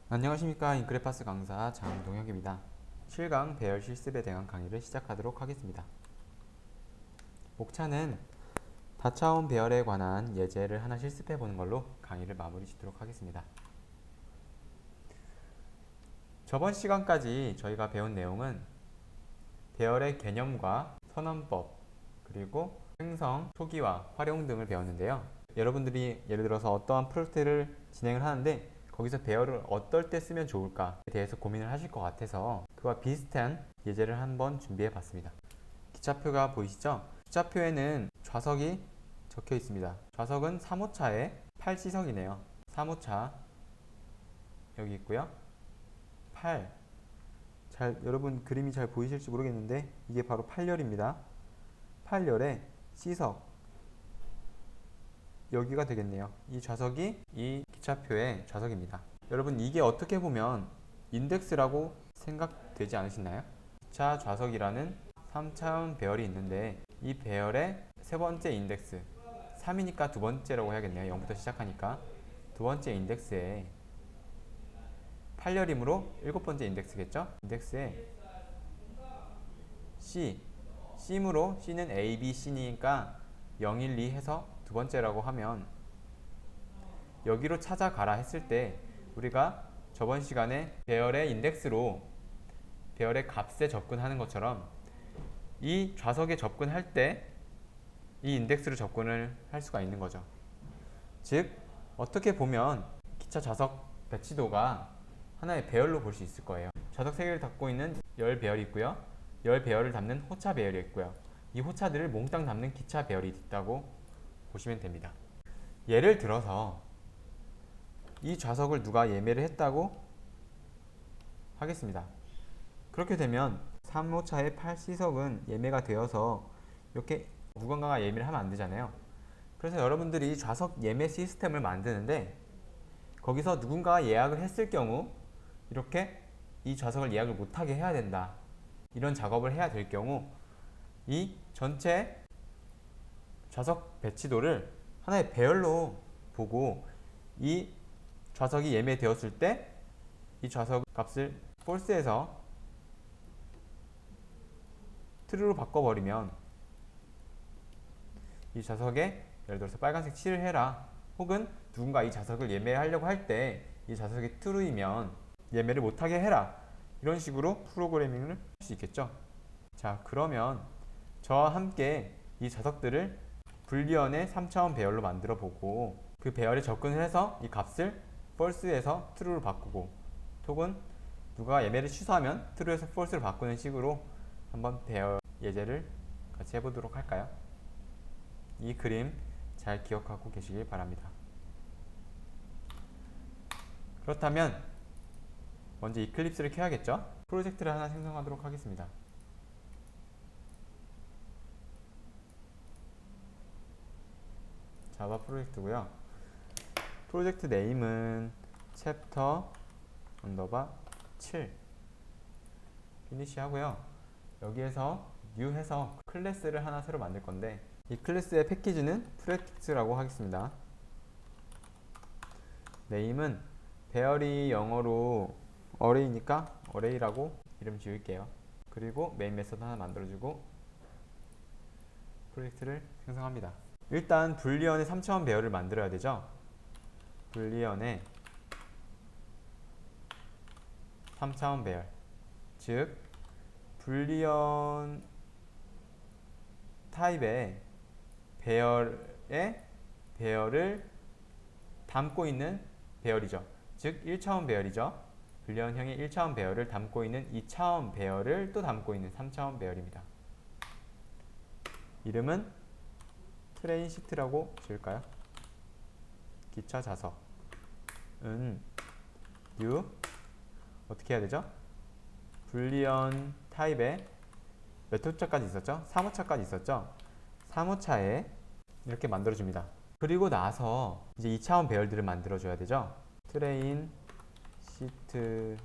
안녕하십니까. 인크레파스 강사 장동혁입니다. 실강 배열 실습에 대한 강의를 시작하도록 하겠습니다. 목차는 다차원 배열에 관한 예제를 하나 실습해 보는 걸로 강의를 마무리 짓도록 하겠습니다. 저번 시간까지 저희가 배운 내용은 배열의 개념과 선언법, 그리고 생성, 초기화, 활용 등을 배웠는데요. 여러분들이 예를 들어서 어떠한 프로젝트를 진행을 하는데 거기서 배열을 어떨 때 쓰면 좋을까에 대해서 고민을 하실 것 같아서 그와 비슷한 예제를 한번 준비해 봤습니다. 기차표가 보이시죠? 기차표에는 좌석이 적혀 있습니다. 좌석은 3호차에 8지석이네요. 3호차 여기 있고요. 8, 여러분 그림이 잘 보이실지 모르겠는데 이게 바로 8열입니다. 8열에 C석 여기가 되겠네요. 이 좌석이 이 기차표의 좌석입니다. 여러분 이게 어떻게 보면 인덱스라고 생각되지 않으시나요? 기차 좌석이라는 3차원 배열이 있는데 이 배열의 세 번째 인덱스 3이니까 두 번째라고 해야겠네요. 0부터 시작하니까 두 번째 인덱스에 8열이므로 일곱 번째 인덱스겠죠? 인덱스에 C이므로 C는 A, B, C니까 0, 1, 2 해서 두 번째라고 하면 여기로 찾아가라 했을 때 우리가 저번 시간에 배열의 인덱스로 배열의 값에 접근하는 것처럼 이 좌석에 접근할 때 이 인덱스로 접근을 할 수가 있는 거죠. 즉 어떻게 보면 기차 좌석 배치도가 하나의 배열로 볼 수 있을 거예요. 좌석 3개를 담고 있는 열 배열이 있고요. 열 배열을 담는 호차 배열이 있고요. 이 호차들을 몽땅 담는 기차 배열이 있다고 보시면 됩니다. 예를 들어서 이 좌석을 누가 예매를 했다고 하겠습니다. 그렇게 되면 3호차의 8C석은 예매가 되어서 이렇게 누군가가 예매를 하면 안 되잖아요. 그래서 여러분들이 좌석 예매 시스템을 만드는데 거기서 누군가가 예약을 했을 경우 이렇게 이 좌석을 예약을 못하게 해야 된다. 이런 작업을 해야 될 경우 이 전체 좌석 배치도를 하나의 배열로 보고 이 좌석이 예매되었을 때 이 좌석 값을 false에서 true로 바꿔버리면 이 좌석에 예를 들어서 빨간색 칠을 해라 혹은 누군가 이 좌석을 예매하려고 할 때 이 좌석이 true이면 예매를 못하게 해라 이런 식으로 프로그래밍을 할 수 있겠죠. 자 그러면 저와 함께 이 좌석들을 불리언의 3차원 배열로 만들어 보고 그 배열에 접근을 해서 이 값을 false에서 true로 바꾸고 혹은 누가 예매를 취소하면 true에서 false로 바꾸는 식으로 한번 배열 예제를 같이 해보도록 할까요? 이 그림 잘 기억하고 계시길 바랍니다. 그렇다면 먼저 이클립스를 켜야겠죠? 프로젝트를 하나 생성하도록 하겠습니다. 자바 프로젝트고요. 프로젝트 네임은 챕터 언더바 7 피니시 하고요. 여기에서 new 해서 클래스를 하나 새로 만들 건데 이 클래스의 패키지는 프레틱스라고 하겠습니다. 네임은 배열이 영어로 어레이니까 어레이라고 이름 지을게요. 그리고 메인 메서드 하나 만들어주고 프로젝트를 생성합니다. 일단 불리언의 3차원 배열을 만들어야 되죠. 불리언의 3차원 배열 즉 불리언 타입의 배열을 담고 있는 배열이죠. 즉 1차원 배열이죠. 불리언형의 1차원 배열을 담고 있는 2차원 배열을 또 담고 있는 3차원 배열입니다. 이름은 트레인 시트라고 지을까요? 기차 좌석은 new 어떻게 해야 되죠? 불리언 타입의 몇 호차까지 있었죠? 3호차까지 있었죠? 3호차에 이렇게 만들어줍니다. 그리고 나서 이제 2차원 배열들을 만들어줘야 되죠? 트레인 시트의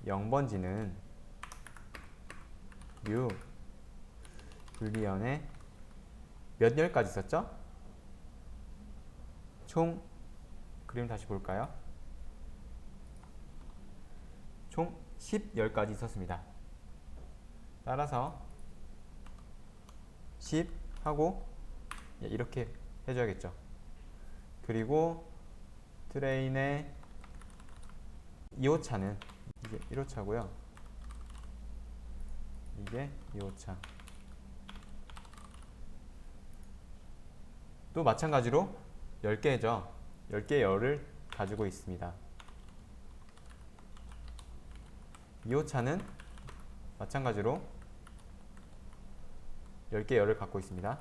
0번지는 new 불리언의 몇 열까지 있었죠? 총 그림 다시 볼까요? 총 10열까지 있었습니다. 따라서 10 하고 이렇게 해줘야겠죠. 그리고 트레인의 2호차는 이게 1호차고요. 이게 2호차. 또 마찬가지로 10개죠. 10개의 열을 가지고 있습니다. 2호차는 마찬가지로 10개의 열을 갖고 있습니다.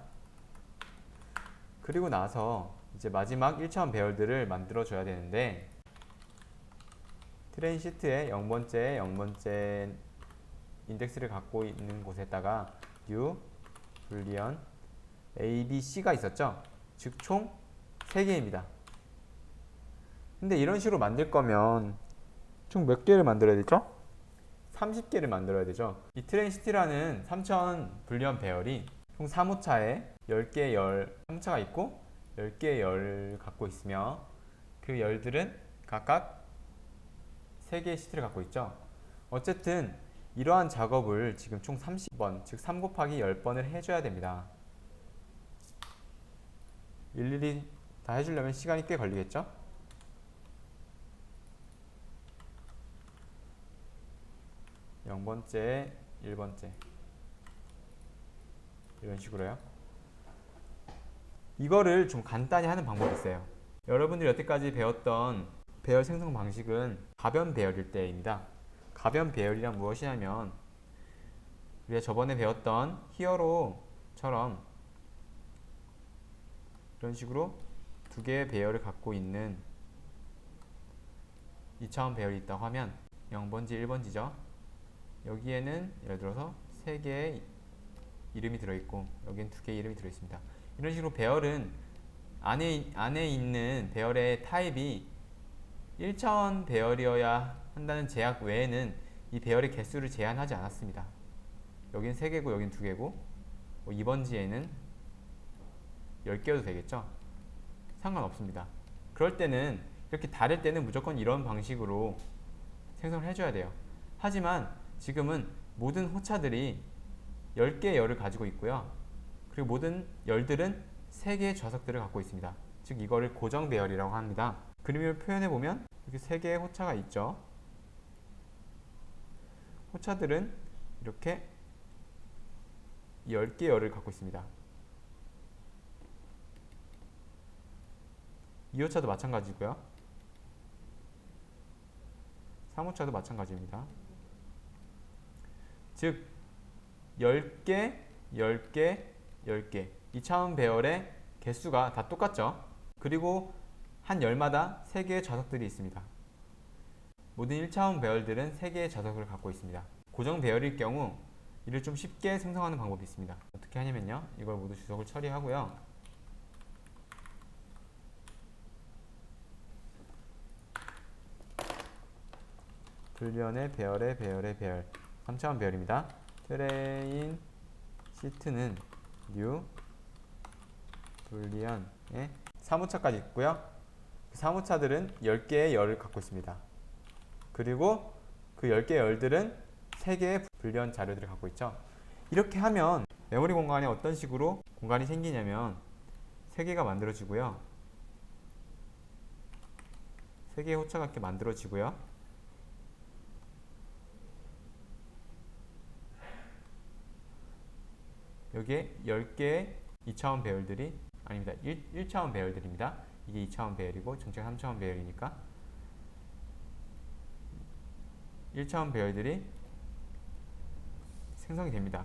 그리고 나서 이제 마지막 1차원 배열들을 만들어 줘야 되는데, 트레인 시트에 0번째, 0번째 인덱스를 갖고 있는 곳에다가 new, boolean, a, b, c가 있었죠. 즉 총 3개입니다. 근데 이런 식으로 만들 거면 총 몇 개를 만들어야 되죠? 30개를 만들어야 되죠. 이 트레인 시티라는 3차원 불리언 배열이 총 3호차에 10개의 열 3호차가 있고 10개의 열을 갖고 있으며, 그 열들은 각각 3개의 시트를 갖고 있죠. 어쨌든 이러한 작업을 지금 총 30번, 즉 3 곱하기 10번을 해줘야 됩니다. 일일이 다 해주려면 시간이 꽤 걸리겠죠? (0번째) (1번째) 이런 식으로요. 이거를 좀 간단히 하는 방법이 있어요. 여러분들이 여태까지 배웠던 배열 생성 방식은 가변 배열일 때입니다. 가변 배열이란 무엇이냐면, 우리가 저번에 배웠던 히어로처럼 이런 식으로 2개의 배열을 갖고 있는 2차원 배열이 있다고 하면 0번지, 1번지죠. 여기에는 예를 들어서 3개의 이름이 들어있고 여기엔 2개의 이름이 들어있습니다. 이런 식으로 배열은 안에 있는 배열의 타입이 1차원 배열이어야 한다는 제약 외에는 이 배열의 개수를 제한하지 않았습니다. 여긴 3개고 여긴 2개고 2번지에는 10개여도 되겠죠? 상관없습니다. 그럴 때는, 이렇게 다를 때는 무조건 이런 방식으로 생성을 해줘야 돼요. 하지만 지금은 모든 호차들이 10개의 열을 가지고 있고요. 그리고 모든 열들은 3개의 좌석들을 갖고 있습니다. 즉 이거를 고정 배열이라고 합니다. 그림을 표현해 보면 이렇게 3개의 호차가 있죠. 호차들은 이렇게 10개의 열을 갖고 있습니다. 2호차도 마찬가지고요. 3호차도 마찬가지입니다. 즉 10개, 10개, 10개 2차원 배열의 개수가 다 똑같죠. 그리고 한 열마다 3개의 좌석들이 있습니다. 모든 1차원 배열들은 3개의 좌석을 갖고 있습니다. 고정 배열일 경우 이를 좀 쉽게 생성하는 방법이 있습니다. 어떻게 하냐면요, 이걸 모두 주석을 처리하고요, 불리언의 배열의 배열 3차원 배열입니다. 트레인 시트는 new 불리언의 3호차까지 있고요. 그 3호차들은 10개의 열을 갖고 있습니다. 그리고 그 10개의 열들은 3개의 불리언 자료들을 갖고 있죠. 이렇게 하면 메모리 공간에 어떤 식으로 공간이 생기냐면 3개가 만들어지고요. 3개의 호차가 이렇게 만들어지고요. 여기에 10개의 2차원 배열들이 아닙니다. 1차원 배열들입니다. 이게 2차원 배열이고 전체가 3차원 배열이니까 1차원 배열들이 생성이 됩니다.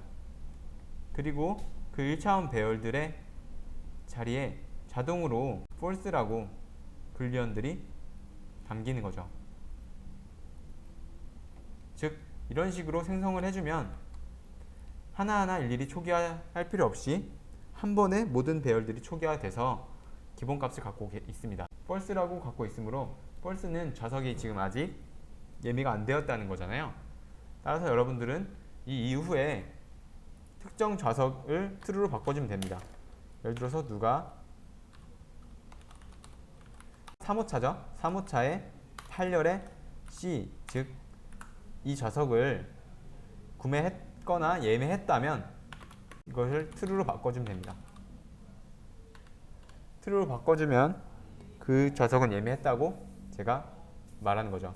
그리고 그 1차원 배열들의 자리에 자동으로 false라고 불리언들이 담기는 거죠. 즉 이런 식으로 생성을 해주면 하나하나 일일이 초기화할 필요 없이 한 번에 모든 배열들이 초기화돼서 기본값을 갖고 있습니다. false라고 갖고 있으므로, false는 좌석이 지금 아직 예미가 안 되었다는 거잖아요. 따라서 여러분들은 이 이후에 특정 좌석을 true로 바꿔주면 됩니다. 예를 들어서 누가 3호차죠. 3호차의 8열의 C, 즉 이 좌석을 구매했거나 예매했다면 이것을 true로 바꿔주면 됩니다. true로 바꿔주면 그 좌석은 예매했다고 제가 말하는 거죠.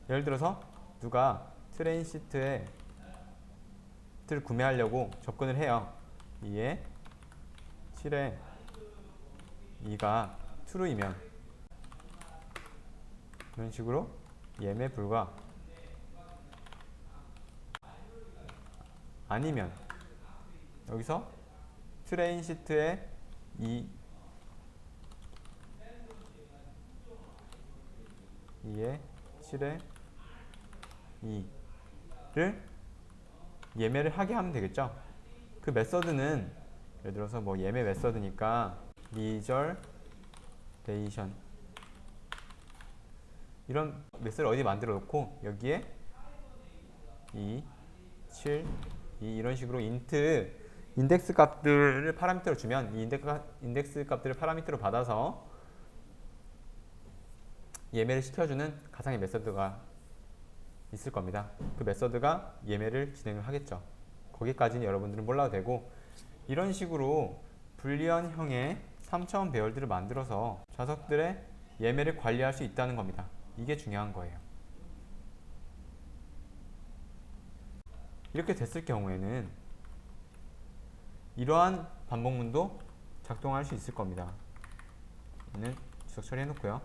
예를 들어서 누가 트레인 시트를 구매하려고 접근을 해요. 2에 7에 2가 true이면 이런 식으로 예매 불가, 아니면 여기서 트레인 시트에 2에 7에 2를 예매를 하게 하면 되겠죠. 그 메서드는 예를 들어서 뭐 예매 메서드니까 리저베이션 이런 메서드를 어디 만들어 놓고 여기에 2, 7, 2 이런 식으로 인덱스 값들을 파라미터로 주면 이 인덱스 값들을 파라미터로 받아서 예매를 시켜주는 가상의 메서드가 있을 겁니다. 그 메서드가 예매를 진행을 하겠죠. 거기까지는 여러분들은 몰라도 되고, 이런 식으로 불리언형의 3차원 배열들을 만들어서 좌석들의 예매를 관리할 수 있다는 겁니다. 이게 중요한 거예요. 이렇게 됐을 경우에는 이러한 반복문도 작동할 수 있을 겁니다. 얘는 주석 처리해 놓고요.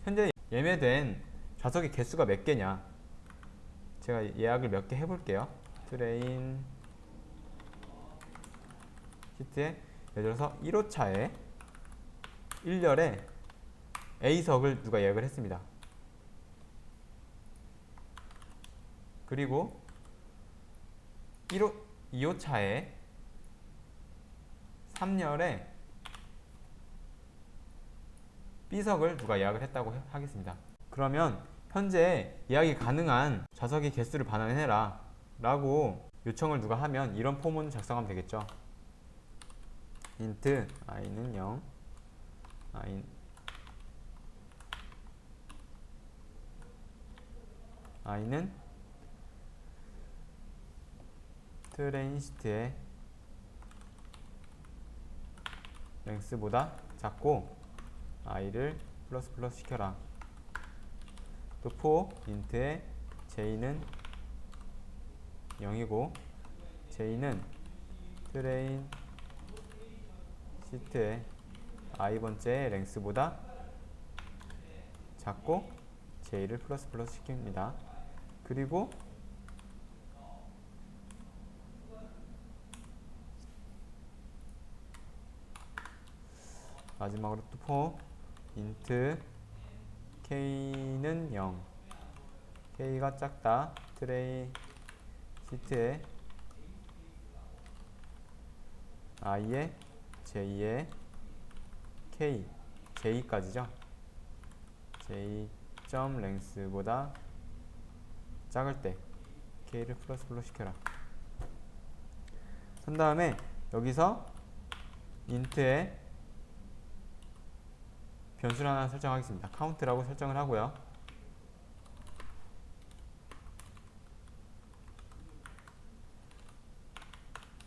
현재 예매된 좌석의 개수가 몇 개냐, 제가 예약을 몇 개 해볼게요. 트레인 시트에 예를 들어서 1호차에 1열에 A석을 누가 예약을 했습니다. 그리고 2호차에 3열에 B석을 누가 예약을 했다고 하겠습니다. 그러면 현재 예약이 가능한 좌석의 개수를 반환해라 라고 요청을 누가 하면 이런 포문을 작성하면 되겠죠. int i는 0, i는 트레인 시트의 랭스보다 작고 i를 플러스 플러스 시켜라. 또 for int의 j는 0이고 j는 트레인 시트의 i번째 랭스보다 작고 j를 플러스 플러스 시킵니다. 그리고 마지막으로 또 for int k는 0, k가 작다 트레인 시트의 i의 j의 k, j까지죠. j.length보다 작을 때 k를 플러스 플러스 시켜라. 한 다음에 여기서 int에 변수를 하나 설정하겠습니다. count라고 설정을 하고요.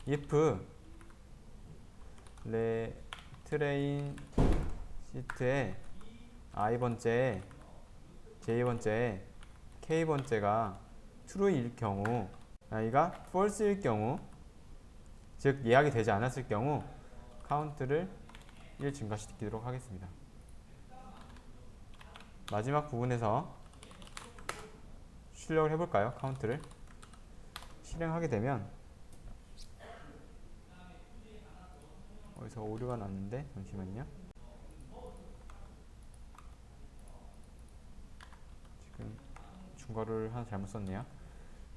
if 트레인 시트의 i번째, j번째, k번째가 true일 경우, i가 false일 경우, 즉 예약이 되지 않았을 경우 count를 1 증가시키도록 하겠습니다. 마지막 부분에서 출력을 해볼까요? count를 실행하게 되면 어디서 오류가 났는데 잠시만요. 지금 중괄호를 하나 잘못 썼네요.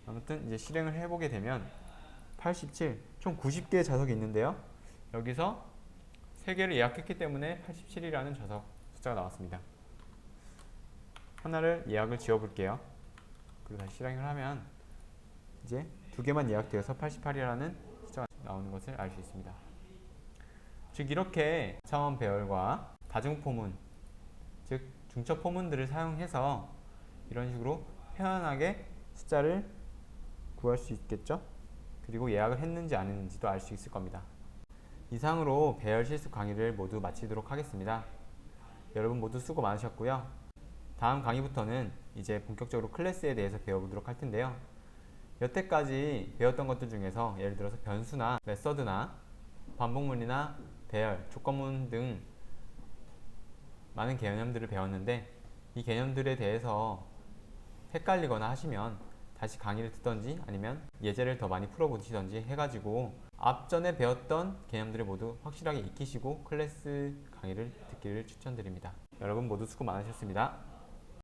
아무튼 이제 실행을 해보게 되면 87, 총 90개의 좌석이 있는데요. 여기서 3개를 예약했기 때문에 87이라는 좌석 숫자가 나왔습니다. 하나를 예약을 지워볼게요. 그리고 다시 실행을 하면 이제 2개만 예약되어서 88이라는 숫자가 나오는 것을 알 수 있습니다. 즉 이렇게 차원 배열과 다중 포문, 즉 중첩 포문들을 사용해서 이런 식으로 편안하게 숫자를 구할 수 있겠죠. 그리고 예약을 했는지 안 했는지도 알 수 있을 겁니다. 이상으로 배열 실습 강의를 모두 마치도록 하겠습니다. 여러분 모두 수고 많으셨고요. 다음 강의부터는 이제 본격적으로 클래스에 대해서 배워보도록 할 텐데요. 여태까지 배웠던 것들 중에서 예를 들어서 변수나 메서드나 반복문이나 배열, 조건문 등 많은 개념들을 배웠는데, 이 개념들에 대해서 헷갈리거나 하시면 다시 강의를 듣던지 아니면 예제를 더 많이 풀어보시던지 해가지고 앞전에 배웠던 개념들을 모두 확실하게 익히시고 클래스 강의를 듣기를 추천드립니다. 여러분 모두 수고 많으셨습니다.